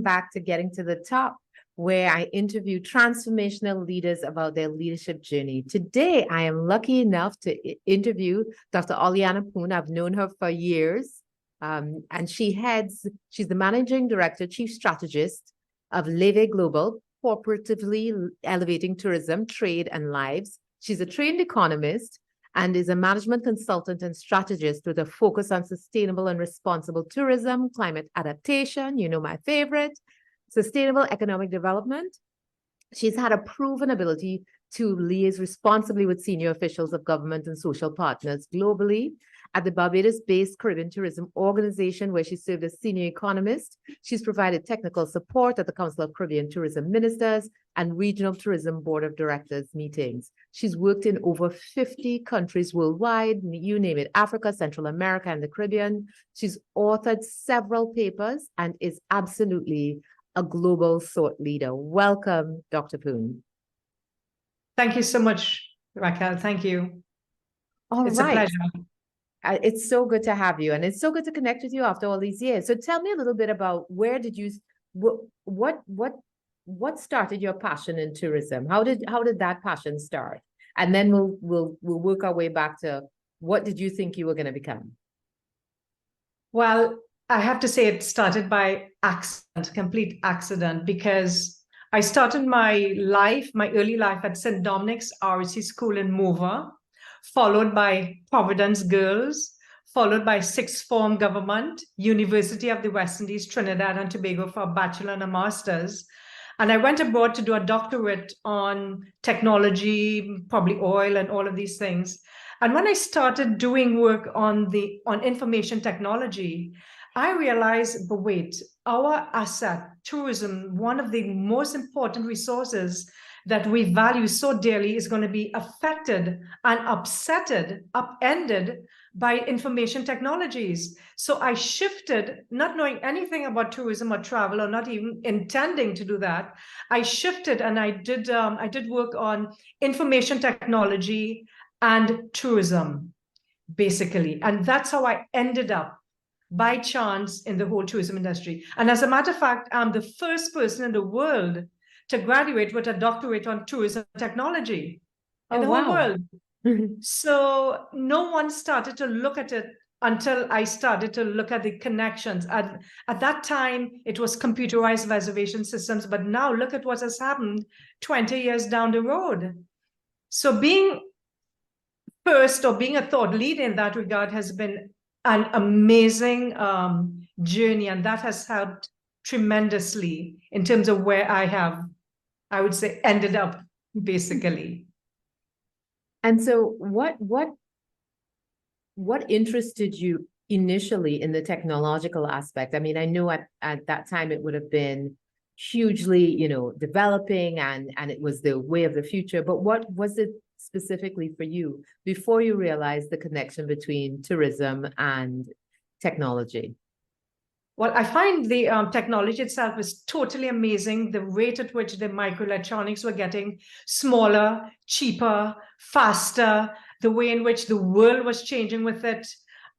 back to Getting to the Top, where I interview transformational leaders about their leadership journey. Today, I am lucky enough to interview Dr. Auliana Poon. I've known her for years, and she's the managing director, chief strategist of Leve-Global, cooperatively elevating tourism, trade, and lives. She's a trained economist and is a management consultant and strategist with a focus on sustainable and responsible tourism, climate adaptation, you know, my favorite, sustainable economic development. She's had a proven ability to liaise responsibly with senior officials of government and social partners globally. At the Barbados-based Caribbean Tourism Organization, where she served as senior economist, she's provided technical support at the Council of Caribbean Tourism Ministers and Regional Tourism Board of Directors meetings. She's worked in over 50 countries worldwide, you name it, Africa, Central America, and the Caribbean. She's authored several papers and is absolutely a global thought leader. Welcome, Dr. Poon. Thank you so much, Raquel. Thank you. It's a pleasure. It's so good to have you, and it's so good to connect with you after all these years. So tell me a little bit about where did you, what started your passion in tourism? How did that passion start? And then we'll work our way back to what did you think you were going to become? Well, I have to say it started by accident, complete accident, because I started my early life at St. Dominic's RC School in Mover, followed by Providence Girls, followed by sixth form government, University of the West Indies, Trinidad and Tobago for a bachelor and a master's. And I went abroad to do a doctorate on technology, probably oil and all of these things. And when I started doing work on information technology, I realized, but wait, our asset, tourism, one of the most important resources that we value so dearly is going to be affected and upended by information technologies. So I shifted, not knowing anything about tourism or travel, or not even intending to do that. I shifted and I did work on information technology and tourism, basically. And that's how I ended up by chance in the whole tourism industry. And as a matter of fact, I'm the first person in the world to graduate with a doctorate on tourism technology in the whole world. So no one started to look at it until I started to look at the connections. At that time, it was computerized reservation systems, but now look at what has happened 20 years down the road. So being first or being a thought leader in that regard has been an amazing journey, and that has helped tremendously in terms of where I would say, ended up, basically. And so what interested you initially in the technological aspect? I mean, I know at that time it would have been hugely, developing and it was the way of the future, but what was it specifically for you before you realized the connection between tourism and technology? Well, I find the technology itself is totally amazing. The rate at which the microelectronics were getting smaller, cheaper, faster, the way in which the world was changing with it.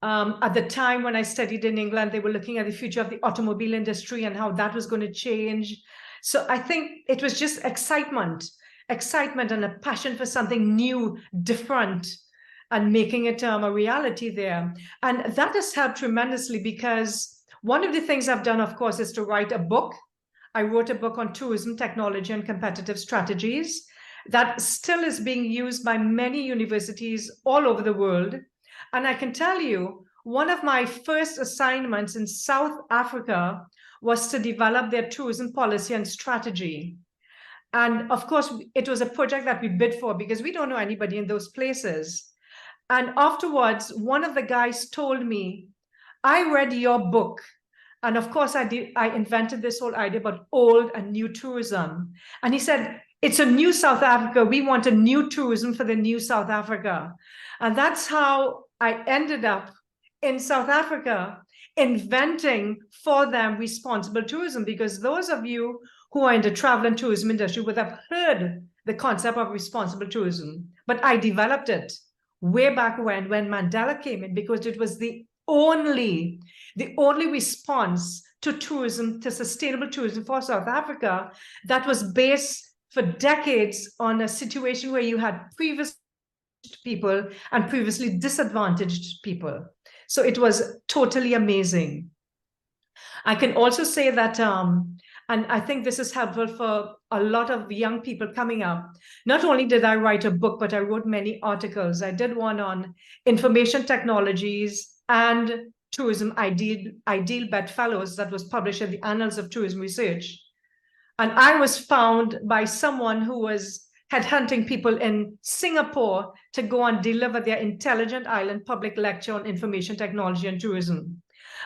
At the time when I studied in England, they were looking at the future of the automobile industry and how that was going to change. So I think it was just excitement and a passion for something new, different, and making it a reality there. And that has helped tremendously, because one of the things I've done, of course, is to write a book. I wrote a book on tourism, technology, and competitive strategies that still is being used by many universities all over the world. And I can tell you, one of my first assignments in South Africa was to develop their tourism policy and strategy. And of course, it was a project that we bid for because we don't know anybody in those places. And afterwards, one of the guys told me, I read your book. And of course, I invented this whole idea about old and new tourism. And he said, it's a new South Africa. We want a new tourism for the new South Africa. And that's how I ended up in South Africa, inventing for them responsible tourism, because those of you who are in the travel and tourism industry would have heard the concept of responsible tourism. But I developed it way back when Mandela came in, because it was the only response to tourism, to sustainable tourism for South Africa, that was based for decades on a situation where you had previous people and previously disadvantaged people. So it was totally amazing. I can also say that, and I think this is helpful for a lot of young people coming up. Not only did I write a book, but I wrote many articles. I did one on information technologies and tourism ideal bedfellows that was published in the Annals of Tourism Research. And I was found by someone who was headhunting people in Singapore to go and deliver their Intelligent Island public lecture on information technology and tourism.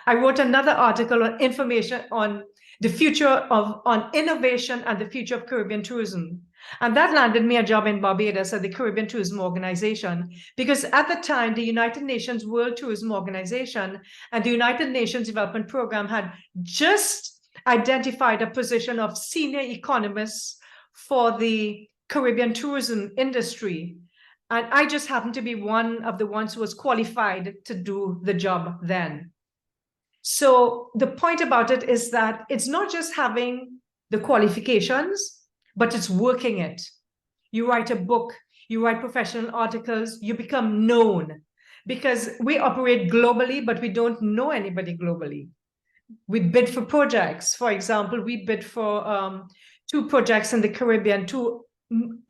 I wrote another article on information on the future on innovation and the future of Caribbean tourism. And that landed me a job in Barbados at the Caribbean Tourism Organization, because at the time, the United Nations World Tourism Organization and the United Nations Development Program had just identified a position of senior economists for the Caribbean tourism industry. And I just happened to be one of the ones who was qualified to do the job then. So the point about it is that it's not just having the qualifications, but it's working it. You write a book, you write professional articles, you become known, because we operate globally, but we don't know anybody globally. We bid for projects. For example, we bid for 2 projects in the Caribbean,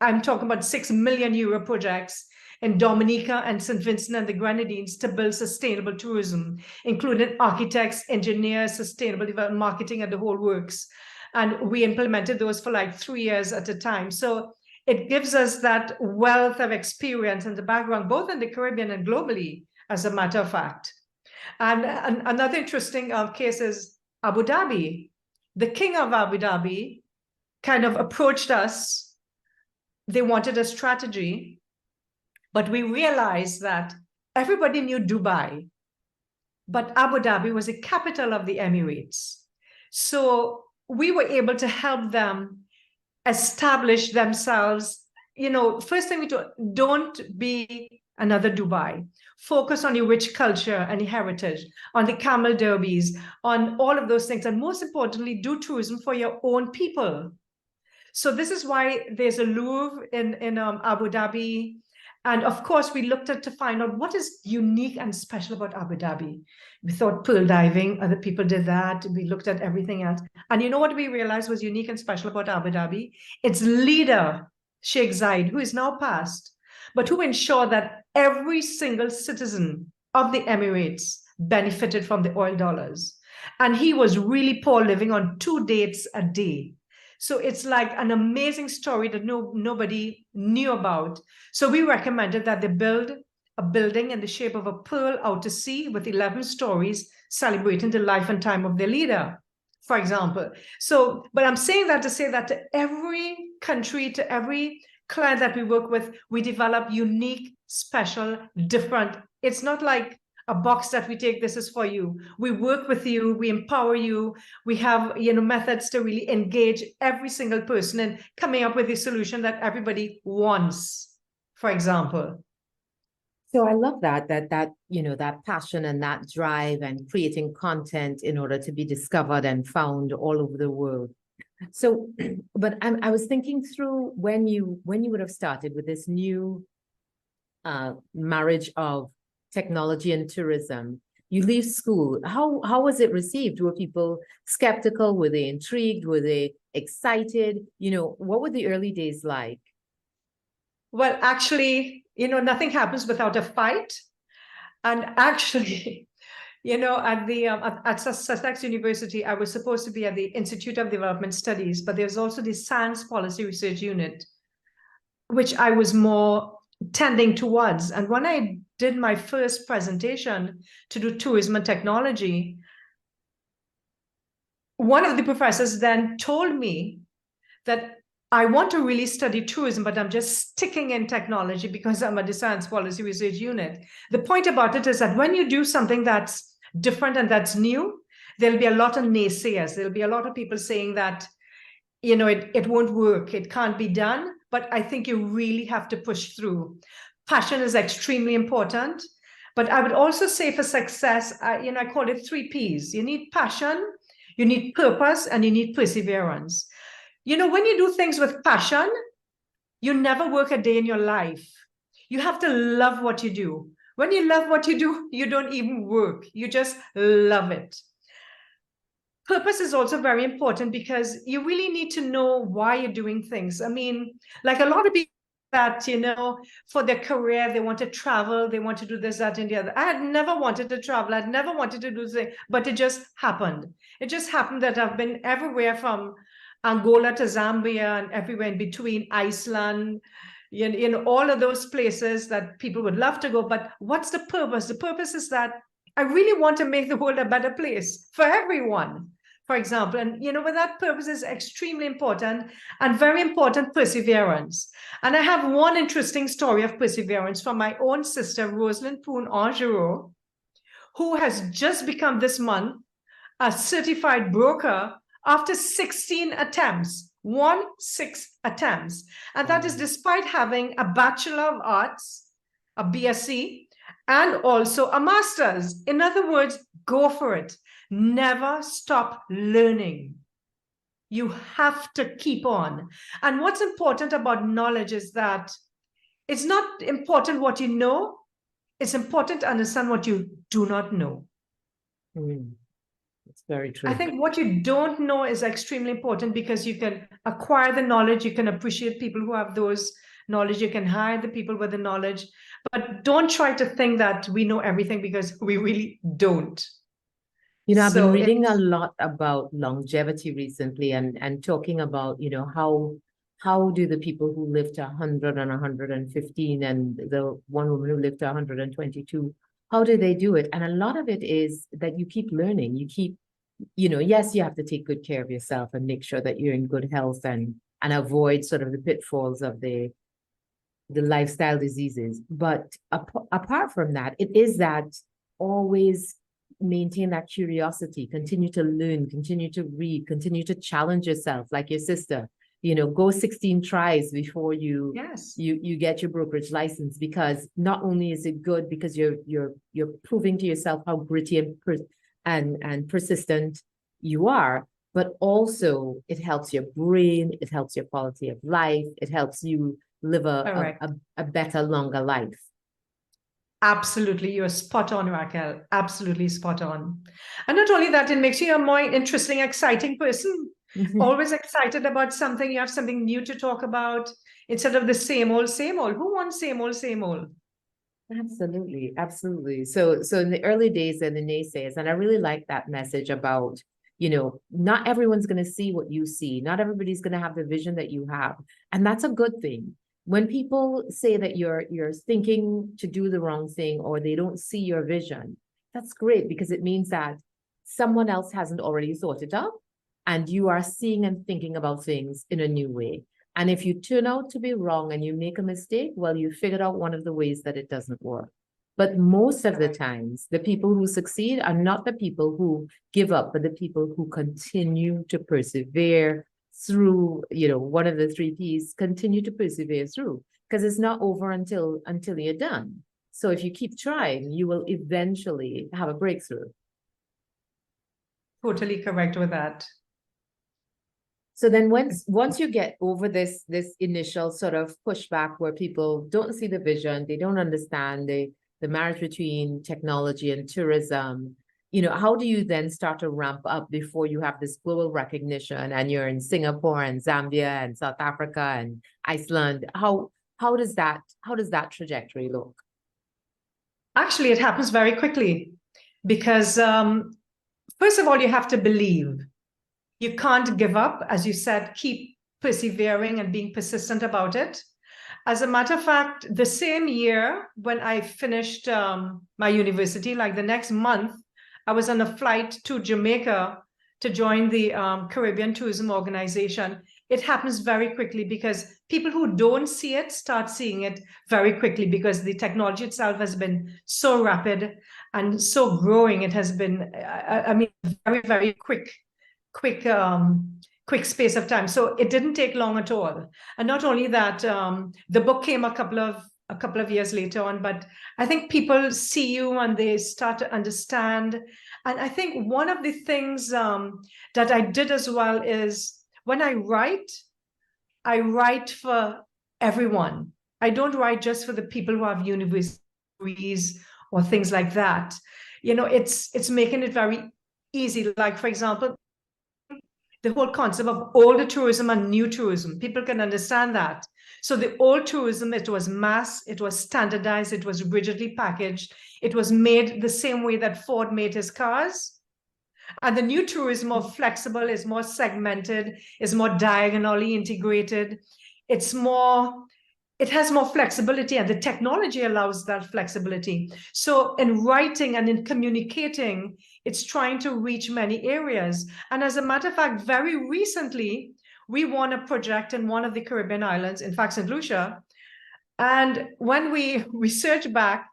I'm talking about €6 million projects in Dominica and St. Vincent and the Grenadines to build sustainable tourism, including architects, engineers, sustainable development, marketing, and the whole works. And we implemented those for like 3 years at a time. So it gives us that wealth of experience and the background, both in the Caribbean and globally, as a matter of fact. And another interesting case is Abu Dhabi. The king of Abu Dhabi kind of approached us. They wanted a strategy, but we realized that everybody knew Dubai, but Abu Dhabi was the capital of the Emirates. So we were able to help them establish themselves. You know, first thing we do, don't be another Dubai. Focus on your rich culture and your heritage, on the camel derbies, on all of those things. And most importantly, do tourism for your own people. So this is why there's a Louvre in Abu Dhabi. And of course, we looked at to find out what is unique and special about Abu Dhabi. We thought pearl diving, other people did that. We looked at everything else. And you know what we realized was unique and special about Abu Dhabi? Its leader, Sheikh Zayed, who is now passed, but who ensured that every single citizen of the Emirates benefited from the oil dollars. And he was really poor, living on 2 dates a day. So it's like an amazing story that nobody knew about. So we recommended that they build a building in the shape of a pearl out to sea with 11 stories celebrating the life and time of their leader, for example. So, but I'm saying that to say that to every country, to every client that we work with, we develop unique, special, different. It's not like a box that we take, this is for you. We work with you, we empower you. We have, methods to really engage every single person in coming up with a solution that everybody wants, for example. So I love that passion and that drive and creating content in order to be discovered and found all over the world. So, but I was thinking through when you would have started with this new marriage of technology and tourism. You leave school. How was it received? Were people skeptical? Were they intrigued? Were they excited? What were the early days like? Well, actually, nothing happens without a fight. And actually, at Sussex University, I was supposed to be at the Institute of Development Studies, but there's also the Science Policy Research Unit, which I was more tending towards. And when I did my first presentation to do tourism and technology, one of the professors then told me that I want to really study tourism, but I'm just sticking in technology because I'm at the Science Policy Research Unit. The point about it is that when you do something that's different and that's new, there'll be a lot of naysayers. There'll be a lot of people saying that, it won't work, it can't be done. But I think you really have to push through. Passion is extremely important. But I would also say for success, I call it 3 Ps. You need passion, you need purpose, and you need perseverance. When you do things with passion, you never work a day in your life. You have to love what you do. When you love what you do, you don't even work. You just love it. Purpose is also very important because you really need to know why you're doing things. I mean, like a lot of people that, for their career, they want to travel, they want to do this, that, and the other. I had never wanted to travel. I'd never wanted to do this, but it just happened. It just happened that I've been everywhere from Angola to Zambia and everywhere in between, Iceland, all of those places that people would love to go. But what's the purpose? The purpose is that I really want to make the world a better place for everyone, for example. And, with that purpose is extremely important, and very important perseverance. And I have one interesting story of perseverance from my own sister, Rosalind Poon Angero, who has just become this month a certified broker after 16 attempts. 16 attempts. And that is despite having a Bachelor of Arts, a BSc, and also a master's. In other words, go for it. Never stop learning. You have to keep on. And what's important about knowledge is that it's not important what you know, it's important to understand what you do not know. It's very true. I think what you don't know is extremely important, because you can acquire the knowledge, you can appreciate people who have those knowledge, you can hire the people with the knowledge, but don't try to think that we know everything, because we really don't. I've been reading a lot about longevity recently, and talking about, how do the people who live to 100 and 115 and the one woman who lived to 122, how do they do it? And a lot of it is that you keep learning. You keep, yes, you have to take good care of yourself and make sure that you're in good health and avoid sort of the pitfalls of the lifestyle diseases. But apart from that, it is that always maintain that curiosity, continue to learn, continue to read, continue to challenge yourself, like your sister. Go 16 tries before you get your brokerage license, because not only is it good because you're proving to yourself how gritty and persistent you are, but also it helps your brain, it helps your quality of life, it helps you live a better, longer life. Absolutely. You're spot on, Raquel. Absolutely spot on. And not only that, it makes you a more interesting, exciting person. Always excited about something. You have something new to talk about instead of the same old, same old. Who wants same old, same old? Absolutely. Absolutely. So in the early days, and the naysayers, and I really like that message about, not everyone's going to see what you see. Not everybody's going to have the vision that you have. And that's a good thing. When people say that you're thinking to do the wrong thing, or they don't see your vision, that's great, because it means that someone else hasn't already thought it up, and you are seeing and thinking about things in a new way. And if you turn out to be wrong and you make a mistake, well, you figured out one of the ways that it doesn't work. But most of the times, the people who succeed are not the people who give up, but the people who continue to persevere through, one of the 3 Ps, continue to persevere through, because it's not over until you're done. So if you keep trying, you will eventually have a breakthrough. Totally correct with that. So then once you get over this initial sort of pushback where people don't see the vision, they don't understand the marriage between technology and tourism, how do you then start to ramp up before you have this global recognition and you're in Singapore and Zambia and South Africa and Iceland? How does that trajectory look? Actually, it happens very quickly, because first of all, you have to believe. You can't give up. As you said, keep persevering and being persistent about it. As a matter of fact, the same year when I finished my university, like the next month, I was on a flight to Jamaica to join the Caribbean Tourism Organization. It happens very quickly, because people who don't see it start seeing it very quickly, because the technology itself has been so rapid and so growing. It has been, very, very quick space of time. So it didn't take long at all. And not only that, the book came a couple a couple of years later on, but I think people see you and they start to understand. And I think one of the things that I did as well is when I write for everyone. I don't write just for the people who have university degrees or things like that. You know, it's making it very easy. Like, for example, the whole concept of old tourism and new tourism, people can understand that. So the old tourism, it was mass, it was standardized, it was rigidly packaged, it was made the same way that Ford made his cars. And the new tourism, more flexible, is more segmented, is more diagonally integrated. It has more flexibility, and the technology allows that flexibility. So in writing and in communicating, it's trying to reach many areas. And as a matter of fact, very recently, we won a project in one of the Caribbean islands, in fact, St. Lucia. And when we researched back,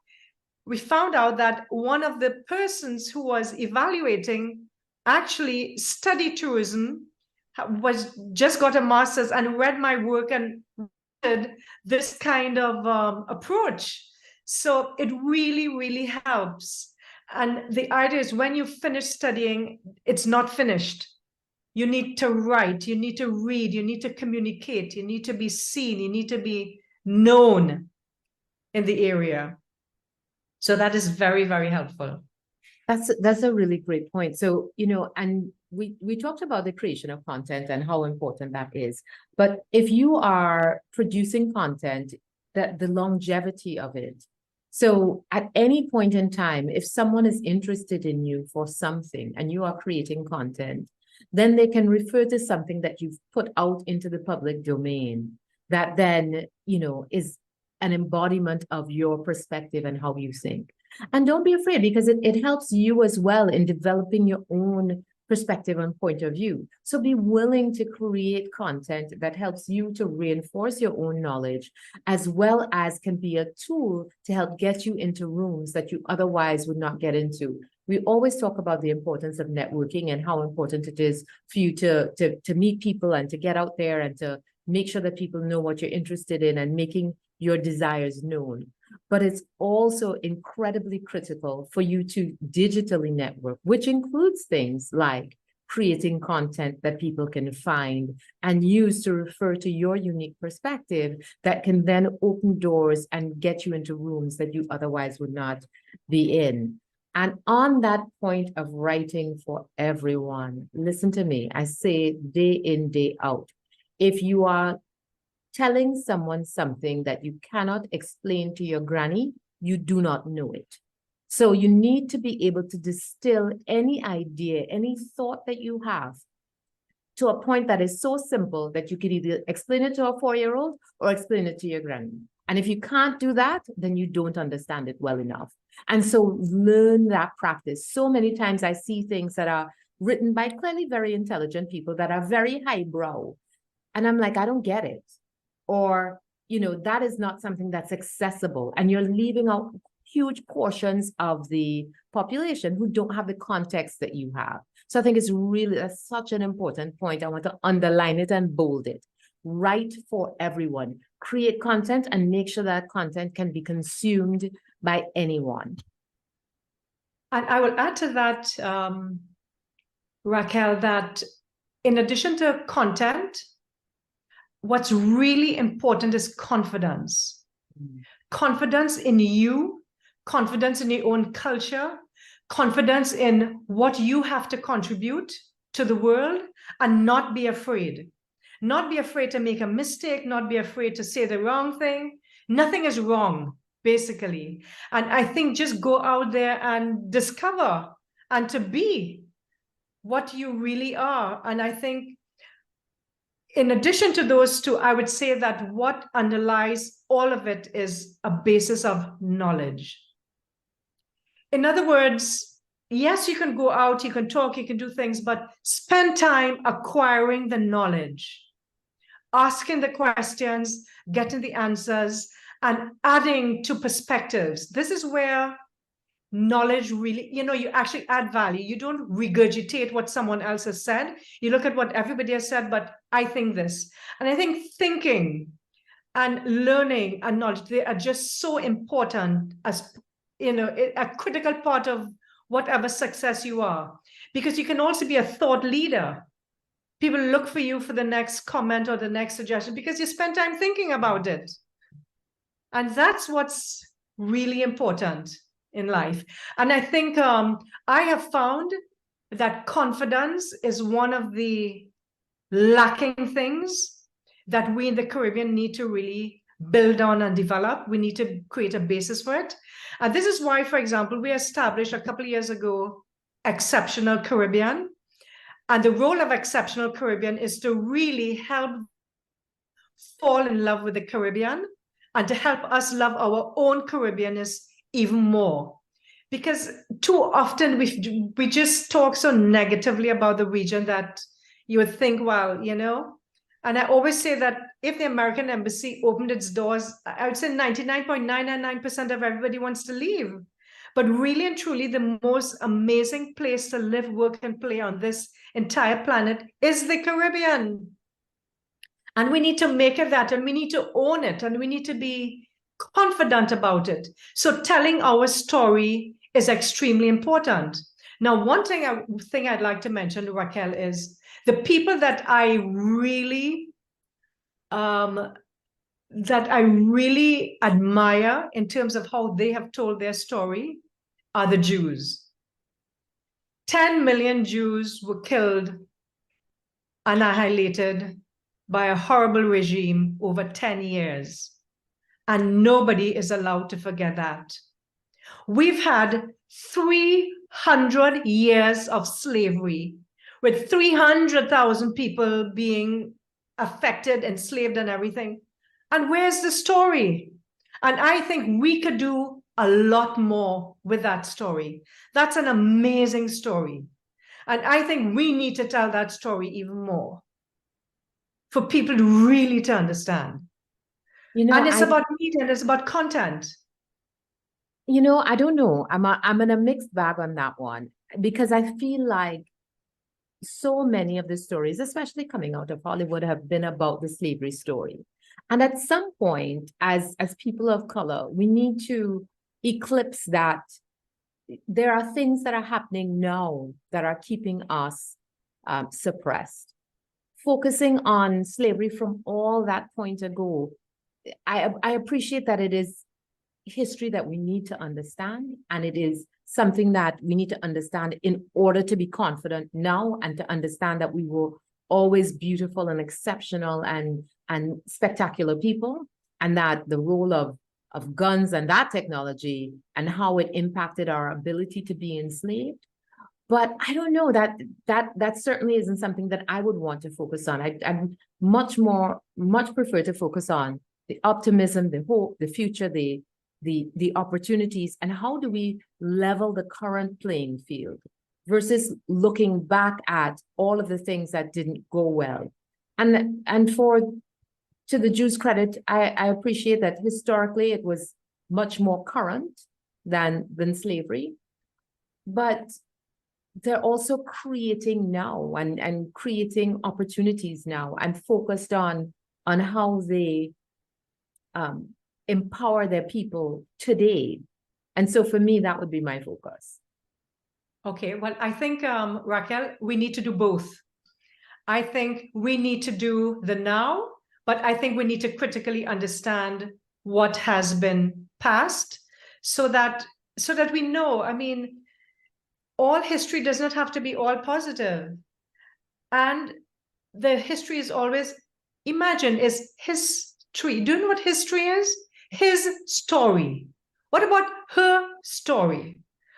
we found out that one of the persons who was evaluating actually studied tourism, was just got a master's and read my work and did this kind of approach. So it really, really helps. And the idea is when you finish studying, it's not finished. You need to write, you need to read, you need to communicate, you need to be seen, you need to be known in the area. So that is very, very helpful. That's a really great point. So, you know, and we talked about the creation of content and how important that is. But if you are producing content, that the longevity of it. So at any point in time, if someone is interested in you for something and you are creating content, then they can refer to something that you've put out into the public domain that then, you know, is an embodiment of your perspective and how you think. And don't be afraid, because it helps you as well in developing your own perspective and point of view. So be willing to create content that helps you to reinforce your own knowledge, as well as can be a tool to help get you into rooms that you otherwise would not get into. We always talk about the importance of networking and how important it is for you to meet people and to get out there and to make sure that people know what you're interested in and making your desires known. But it's also incredibly critical for you to digitally network, which includes things like creating content that people can find and use to refer to your unique perspective that can then open doors and get you into rooms that you otherwise would not be in. And on that point of writing for everyone, listen to me, I say day in, day out. If you are telling someone something that you cannot explain to your granny, you do not know it. So you need to be able to distill any idea, any thought that you have to a point that is so simple that you can either explain it to a 4-year-old or explain it to your granny. And if you can't do that, then you don't understand it well enough. And so learn that practice. So many times I see things that are written by clearly very intelligent people that are very highbrow. And I'm like, I don't get it. Or, you know, that is not something that's accessible. And you're leaving out huge portions of the population who don't have the context that you have. So I think that's such an important point. I want to underline it and bold it. Write for everyone. Create content and make sure that content can be consumed by anyone. And I will add to that, Raquel, that in addition to content, what's really important is confidence. Confidence in you, confidence in your own culture, confidence in what you have to contribute to the world, and not be afraid. Not be afraid to make a mistake, not be afraid to say the wrong thing. Nothing is wrong, basically. And I think just go out there and discover and to be what you really are. And I think in addition to those two, I would say that what underlies all of it is a basis of knowledge. In other words, yes, you can go out, you can talk, you can do things, but spend time acquiring the knowledge, asking the questions, getting the answers, and adding to perspectives. This is where knowledge really, you actually add value. You don't regurgitate what someone else has said. You look at what everybody has said, but I think this. And I think thinking and learning and knowledge, they are just so important as, a critical part of whatever success you are, because you can also be a thought leader. People look for you for the next comment or the next suggestion because you spend time thinking about it. And that's what's really important in life. And I think I have found that confidence is one of the lacking things that we in the Caribbean need to really build on and develop. We need to create a basis for it. And this is why, for example, we established a couple of years ago Exceptional Caribbean. And the role of Exceptional Caribbean is to really help fall in love with the Caribbean and to help us love our own Caribbeanness even more. Because too often we just talk so negatively about the region that you would think, well, and I always say that if the American embassy opened its doors, I would say 99.999% of everybody wants to leave. But really and truly, the most amazing place to live, work, and play on this entire planet is the Caribbean. And we need to make it that, and we need to own it, and we need to be confident about it. So telling our story is extremely important. Now, one thing I'd like to mention, Raquel, is the people that I really admire in terms of how they have told their story are the Jews. 10 million Jews were killed, annihilated by a horrible regime over 10 years. And nobody is allowed to forget that. We've had 300 years of slavery with 300,000 people being affected, enslaved, and everything. And where's the story? And I think we could do a lot more with that story. That's an amazing story. And I think we need to tell that story even more for people to really to understand. And it's about media and it's about content. I don't know. I'm in a mixed bag on that one, because I feel like so many of the stories, especially coming out of Hollywood, have been about the slavery story. And at some point, as people of color, we need to eclipse that. There are things that are happening now that are keeping us suppressed. Focusing on slavery from all that point ago, I appreciate that it is history that we need to understand, and it is something that we need to understand in order to be confident now and to understand that we were always beautiful and exceptional and spectacular people, and that the role of guns and that technology and how it impacted our ability to be enslaved. But I don't know, that certainly isn't something that I would want to focus on. I'd much prefer to focus on the optimism, the hope, the future, the opportunities, and how do we level the current playing field versus looking back at all of the things that didn't go well. And to the Jews' credit, I appreciate that historically it was much more current than slavery, but they're also creating now and creating opportunities now and focused on how they empower their people today. And so for me, that would be my focus. Okay, well, I think, Raquel, we need to do both. I think we need to do the now, but I think we need to critically understand what has been passed so that we know, I mean, all history does not have to be all positive. And the history is always, imagine, is history. Do you know what history is? His story. What about her story?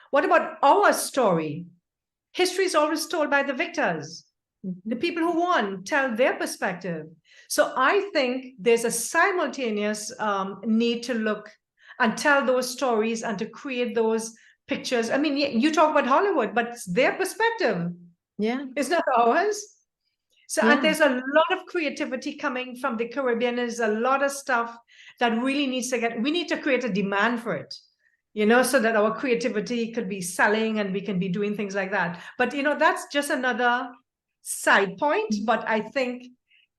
What about our story? History is always told by the victors. The people who won tell their perspective. So I think there's a simultaneous need to look and tell those stories and to create those pictures. I mean, you talk about Hollywood, but it's their perspective. Yeah. It's not ours. So, Yeah. and there's a lot of creativity coming from the Caribbean. There's a lot of stuff that really needs to we need to create a demand for it, so that our creativity could be selling and we can be doing things like that. But, that's just another side point. But I think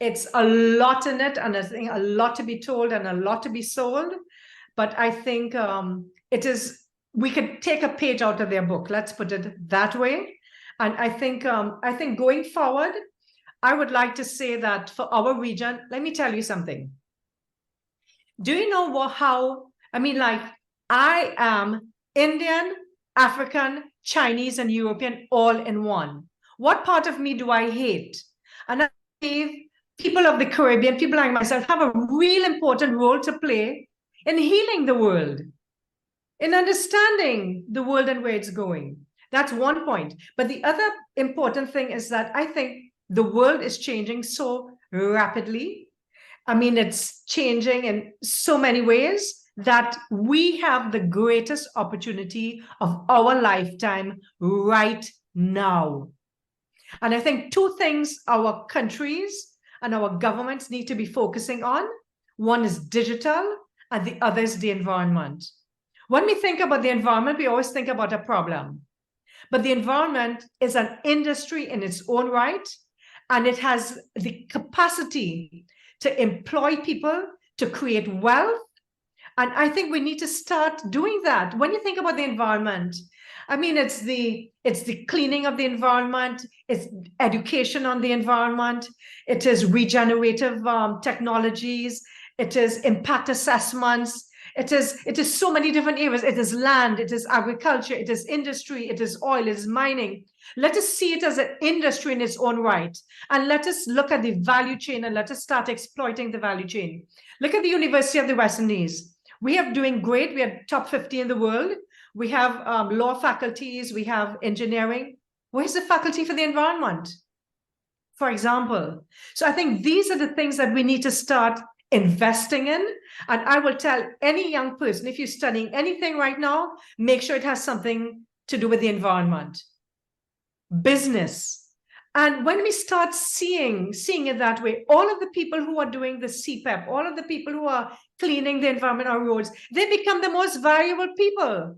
It's a lot in it, and I think a lot to be told and a lot to be sold. But I think we could take a page out of their book. Let's put it that way. And I think going forward, I would like to say that for our region, let me tell you something. Do you know I am Indian, African, Chinese, and European all in one. What part of me do I hate? And I believe people of the Caribbean, people like myself, have a real important role to play in healing the world, in understanding the world and where it's going. That's one point. But the other important thing is that I think the world is changing so rapidly. I mean, it's changing in so many ways that we have the greatest opportunity of our lifetime right now. And I think two things our countries and our governments need to be focusing on. One is digital, and the other is the environment. When we think about the environment, we always think about a problem. But the environment is an industry in its own right, and it has the capacity to employ people, to create wealth. And I think we need to start doing that. When you think about the environment, I mean, it's the cleaning of the environment, it's education on the environment, it is regenerative technologies, it is impact assessments, it is so many different areas. It is land, it is agriculture, it is industry, it is oil, it is mining. Let us see it as an industry in its own right. And let us look at the value chain and let us start exploiting the value chain. Look at the University of the West Indies. We are doing great. We are top 50 in the world. We have law faculties. We have engineering. Where's the faculty for the environment, for example? So I think these are the things that we need to start investing in. And I will tell any young person, if you're studying anything right now, make sure it has something to do with the environment, business. And when we start seeing it that way, all of the people who are doing the CPEP, all of the people who are cleaning the environment on roads, they become the most valuable people,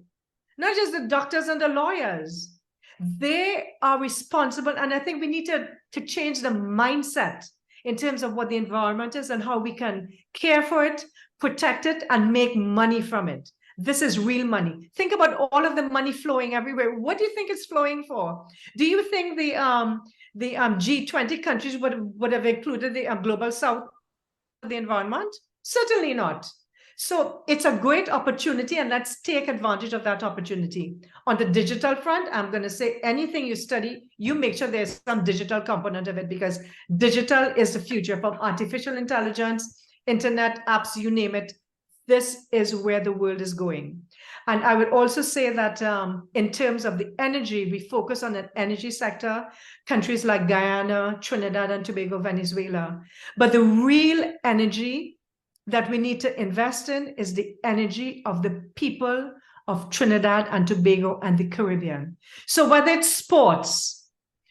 not just the doctors and the lawyers. They are responsible. And I think we need to change the mindset in terms of what the environment is and how we can care for it, protect it, and make money from it. This is real money. Think about all of the money flowing everywhere. What do you think it's flowing for? Do you think the G20 countries would have included the global south of the environment? Certainly not. So it's a great opportunity, and let's take advantage of that opportunity. On the digital front, I'm going to say anything you study, you make sure there's some digital component of it, because digital is the future. From artificial intelligence, internet, apps, you name it, this is where the world is going. And I would also say that in terms of the energy, we focus on an energy sector, countries like Guyana, Trinidad and Tobago, Venezuela. But the real energy that we need to invest in is the energy of the people of Trinidad and Tobago and the Caribbean. So whether it's sports,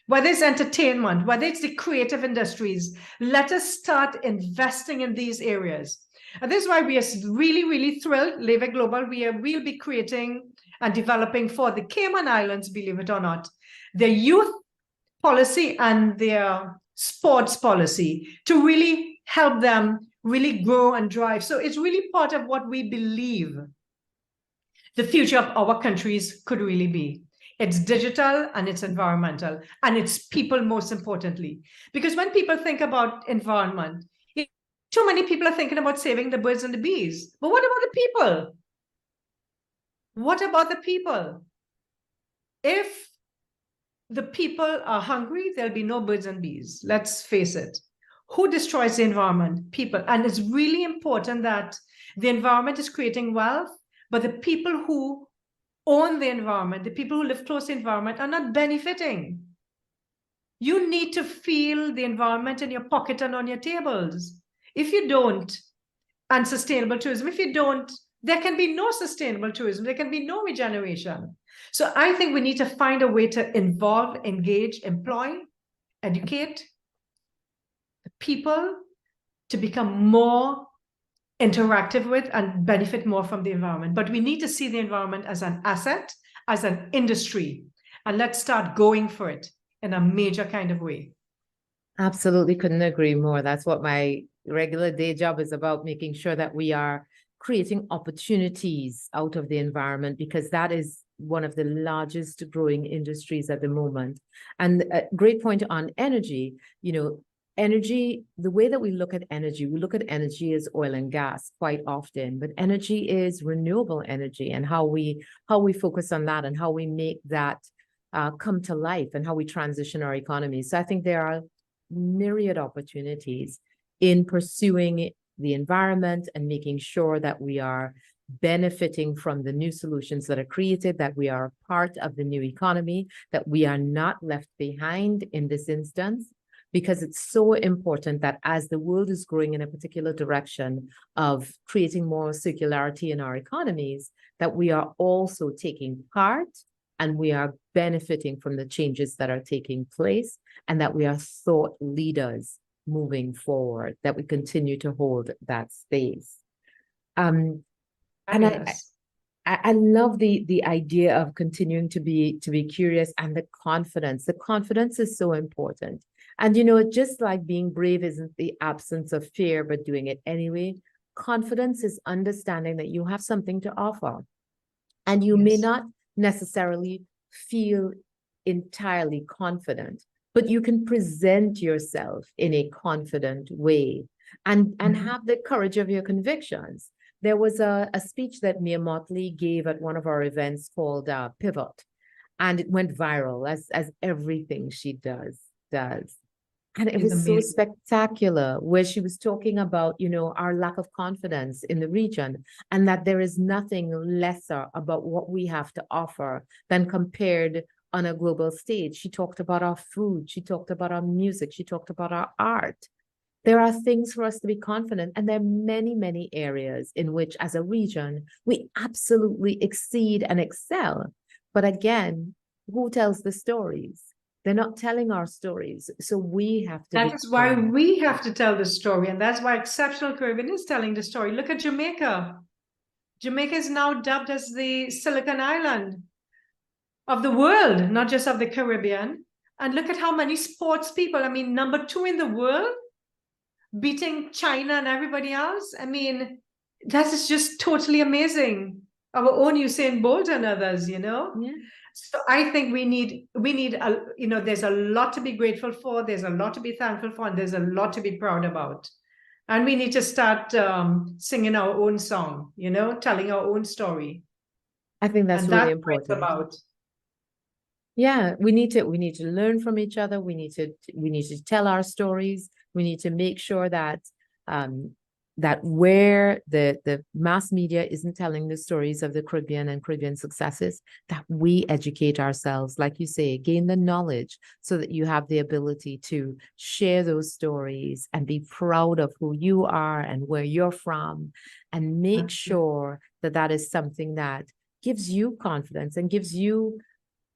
whether it's entertainment, whether it's the creative industries, let us start investing in these areas. And this is why we are really, really thrilled. Leve-Global, we'll be creating and developing for the Cayman Islands, believe it or not, their youth policy and their sports policy to really help them really grow and drive. So it's really part of what we believe the future of our countries could really be. It's digital and it's environmental and it's people, most importantly. Because when people think about environment, too many people are thinking about saving the birds and the bees. But what about the people? What about the people? If the people are hungry, there'll be no birds and bees. Let's face it. Who destroys the environment? People. And it's really important that the environment is creating wealth, but the people who own the environment, the people who live close to the environment, are not benefiting. You need to feel the environment in your pocket and on your tables. If you don't, and sustainable tourism, if you don't, there can be no sustainable tourism, there can be no regeneration. So I think we need to find a way to involve, engage, employ, educate the people to become more interactive with and benefit more from the environment. But we need to see the environment as an asset, as an industry, and let's start going for it in a major kind of way. Absolutely couldn't agree more. That's what my regular day job is about, making sure that we are creating opportunities out of the environment, because that is one of the largest growing industries at the moment. And a great point on energy, energy, the way that we look at energy as oil and gas quite often, but energy is renewable energy, and how we focus on that and how we make that come to life and how we transition our economy. So I think there are myriad opportunities in pursuing the environment and making sure that we are benefiting from the new solutions that are created, that we are part of the new economy, that we are not left behind in this instance, because it's so important that as the world is growing in a particular direction of creating more circularity in our economies, that we are also taking part and we are benefiting from the changes that are taking place, and that we are thought leaders moving forward, that we continue to hold that space. And I love the idea of continuing to be curious, and the confidence. The confidence is so important. And just like being brave isn't the absence of fear, but doing it anyway, confidence is understanding that you have something to offer. And you may not necessarily feel entirely confident, but you can present yourself in a confident way and have the courage of your convictions. There was a speech that Mia Motley gave at one of our events called Pivot, and it went viral, as everything she does. And it was so spectacular, where she was talking about, our lack of confidence in the region, and that there is nothing lesser about what we have to offer than compared on a global stage. She talked about our food. She talked about our music. She talked about our art. There are things for us to be confident, and there are many, many areas in which, as a region, we absolutely exceed and excel. But again, who tells the stories? They're not telling our stories. So we have to. That is why we have to tell the story. And that's why Exceptional Caribbean is telling the story. Look at Jamaica. Jamaica is now dubbed as the Silicon Island of the world, not just of the Caribbean. And look at how many sports people, I mean, #2 in the world, beating China and everybody else. I mean, that is just totally amazing. Our own Usain Bolt and others, Yeah. So I think we need there's a lot to be grateful for. There's a lot to be thankful for, and there's a lot to be proud about. And we need to start singing our own song, telling our own story. I think that's really important. About. Yeah, we need to learn from each other. We need to tell our stories. We need to make sure that that where the mass media isn't telling the stories of the Caribbean and Caribbean successes, that we educate ourselves, like you say, gain the knowledge so that you have the ability to share those stories and be proud of who you are and where you're from, and make sure that that is something that gives you confidence and gives you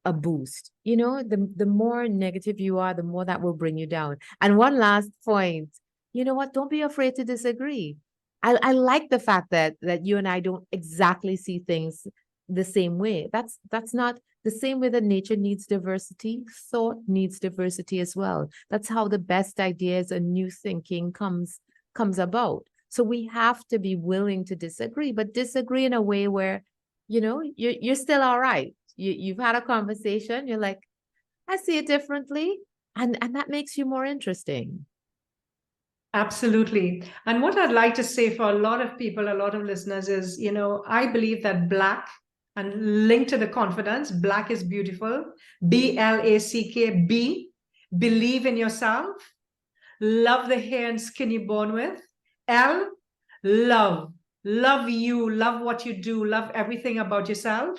a boost. The more negative you are, the more that will bring you down. And one last point, you know what? Don't be afraid to disagree. I like the fact that you and I don't exactly see things the same way. That's not the same way that nature needs diversity. Thought needs diversity as well. That's how the best ideas and new thinking comes about. So we have to be willing to disagree, but disagree in a way where, you're still all right. You've had a conversation. You're like, I see it differently, and that makes you more interesting. Absolutely. And what I'd like to say for a lot of people, a lot of listeners is, I believe that Black, and linked to the confidence, Black is beautiful. BLACK, B, believe in yourself. Love the hair and skin you're born with. L, love. Love you, love what you do, love everything about yourself.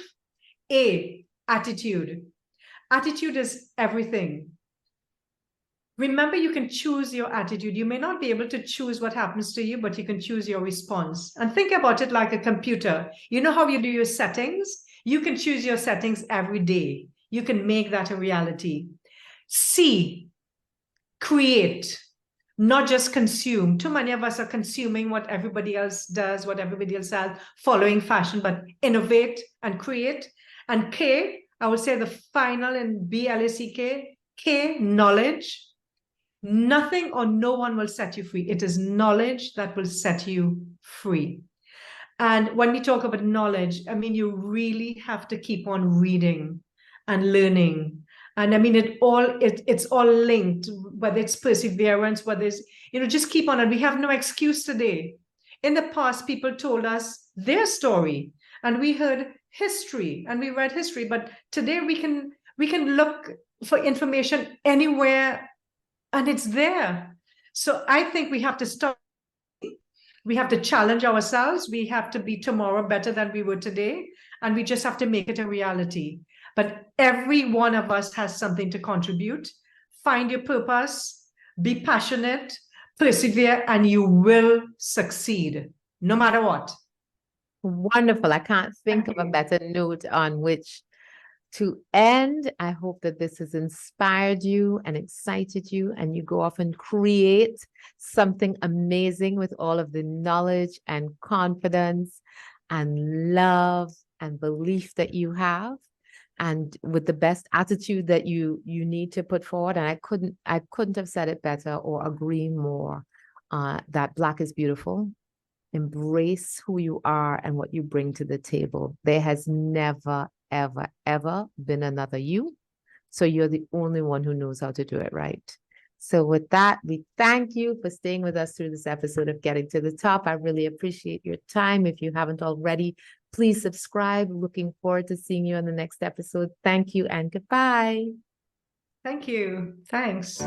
A, attitude. Attitude is everything. Remember, you can choose your attitude. You may not be able to choose what happens to you, but you can choose your response. And think about it like a computer. You know how you do your settings? You can choose your settings every day. You can make that a reality. C, create, not just consume. Too many of us are consuming what everybody else does, what everybody else has, following fashion, but innovate and create. And K, I would say the final in BLACK, K, knowledge. Nothing or no one will set you free. It is knowledge that will set you free. And when we talk about knowledge, I mean, you really have to keep on reading and learning. And I mean, it's all linked, whether it's perseverance, whether it's, just keep on. And we have no excuse today. In the past, people told us their story and we heard history and we read history. But today we can look for information anywhere and it's there. So I think we have to start. We have to challenge ourselves. We have to be tomorrow better than we were today. And we just have to make it a reality. But every one of us has something to contribute. Find your purpose, be passionate, persevere, and you will succeed, no matter what. Wonderful. I can't think of a better note on which to end. I hope that this has inspired you and excited you, and you go off and create something amazing with all of the knowledge and confidence and love and belief that you have, and with the best attitude that you need to put forward. And I couldn't have said it better or agree more, that Black is beautiful. Embrace who you are and what you bring to the table. There has never, ever, ever been another you. So you're the only one who knows how to do it right. So with that, we thank you for staying with us through this episode of Getting to the Top. I really appreciate your time. If you haven't already, please subscribe. Looking forward to seeing you on the next episode. Thank you and goodbye. Thank you. Thanks.